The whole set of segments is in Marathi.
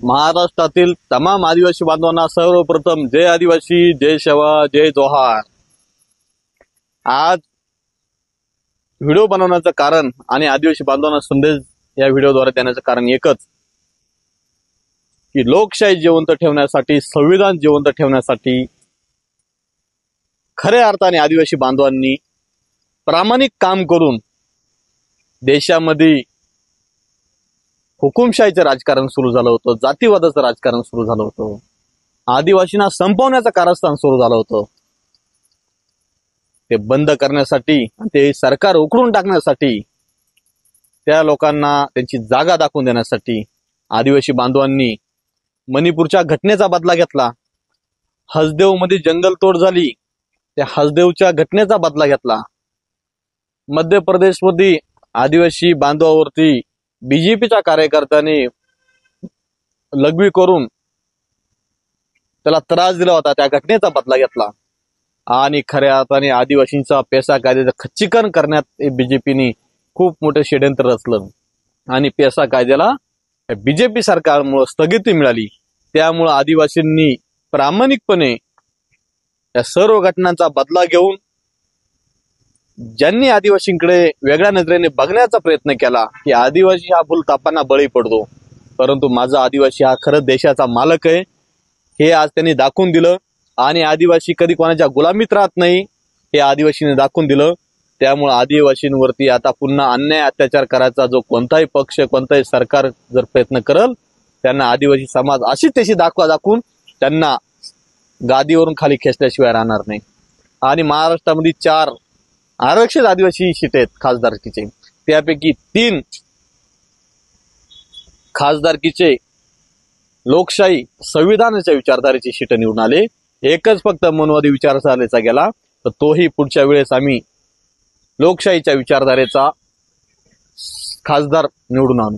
महाराष्ट्रातील तमाम आदिवासी बांधवांना सर्वप्रथम जय आदिवासी, जय सेवा, जय जोहार। आज व्हिडिओ बनवण्याचं कारण आणि आदिवासी बांधवांना संदेश या व्हिडिओद्वारे देण्याचं कारण एकच की लोकशाही जिवंत ठेवण्यासाठी, संविधान जिवंत ठेवण्यासाठी खऱ्या अर्थाने आदिवासी बांधवांनी प्रामाणिक काम करून देशामध्ये हुकुमशाहीचं राजकारण सुरू झालं होतं, जातीवादाचं राजकारण सुरू झालं होतं, आदिवासींना संपवण्याचं कारस्थान सुरू झालं होतं। ते बंद करण्यासाठी, ते सरकार उखडून टाकण्यासाठी, त्या लोकांना त्यांची जागा दाखवून देण्यासाठी आदिवासी बांधवांनी मणिपूरच्या घटनेचा बदला घेतला। हसदेव मध्ये जंगलतोड झाली, त्या हसदेवच्या घटनेचा बदला घेतला। मध्य प्रदेशमध्ये आदिवासी बांधवावरती बीजेपीच्या कार्यकर्त्यांनी लघवी करून त्याला त्रास दिला होता, त्या घटनेचा बदला घेतला। आणि खऱ्या अर्थाने आदिवासींचा पेसा कायद्याचं खच्चीकरण करण्यात बीजेपीने खूप मोठे षड्यंत्र रचलं आणि पेसा कायद्याला बीजेपी सरकारमुळे स्थगिती मिळाली। त्यामुळे आदिवासींनी प्रामाणिकपणे या सर्व घटनांचा बदला घेऊन ज्यांनी आदिवासींकडे वेगळ्या नजरेने बघण्याचा प्रयत्न केला की आदिवासी हा भूलथापांना बळी पडतो, परंतु माझा आदिवासी हा खरंच देशाचा मालक आहे, हे आज त्यांनी दाखवून दिलं। आणि आदिवासी कधी कोणाच्या गुलामीत राहत नाही हे आदिवासीने दाखवून दिलं। त्यामुळे आदिवासींवरती आता पुन्हा अन्याय अत्याचार करायचा जो कोणताही पक्ष, कोणताही सरकार जर प्रयत्न करल, त्यांना आदिवासी समाज अशीच तशी दाखवून त्यांना गादीवरून खाली खेचल्याशिवाय राहणार नाही। आणि महाराष्ट्रामध्ये 4 आरक्षित आदिवासी सीट आहेत खासदारकीचे, त्यापैकी 3 खासदारकीचे लोकशाही संविधानाच्या विचारधारेची सीट निवडून आले। एकच फक्त मनवादी विचारधारेचा गेला, तर तोही पुढच्या वेळेस आम्ही लोकशाहीच्या विचारधारेचा खासदार निवडून आणू।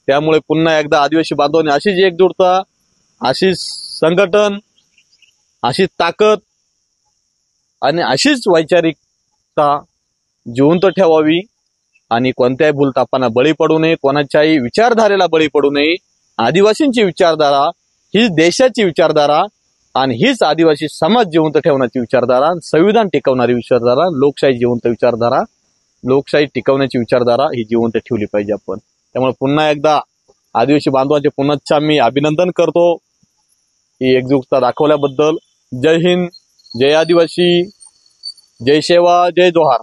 त्यामुळे पुन्हा एकदा आदिवासी बांधवांनी अशीच एकजुटता, अशीच संघटन, अशीच ताकद आणि अशीच वैचारिकता जिवंत ठेवावी आणि कोणत्याही भूलथापांना बळी पडू नये, कोणाच्याही विचारधारेला बळी पडू नये। आदिवासींची विचारधारा हीच देशाची विचारधारा आणि हीच आदिवासी समाज जिवंत ठेवण्याची विचारधारा, संविधान टिकवणारी विचारधारा, लोकशाही जिवंत विचारधारा, लोकशाही टिकवण्याची विचारधारा ही जिवंत ठेवली पाहिजे आपण। त्यामुळे पुन्हा एकदा आदिवासी बांधवांचे पुनश्च मी अभिनंदन करतो ही एकजुटता दाखवल्याबद्दल। जय हिंद, जय आदिवासी, जय सेवा, जय जोहार।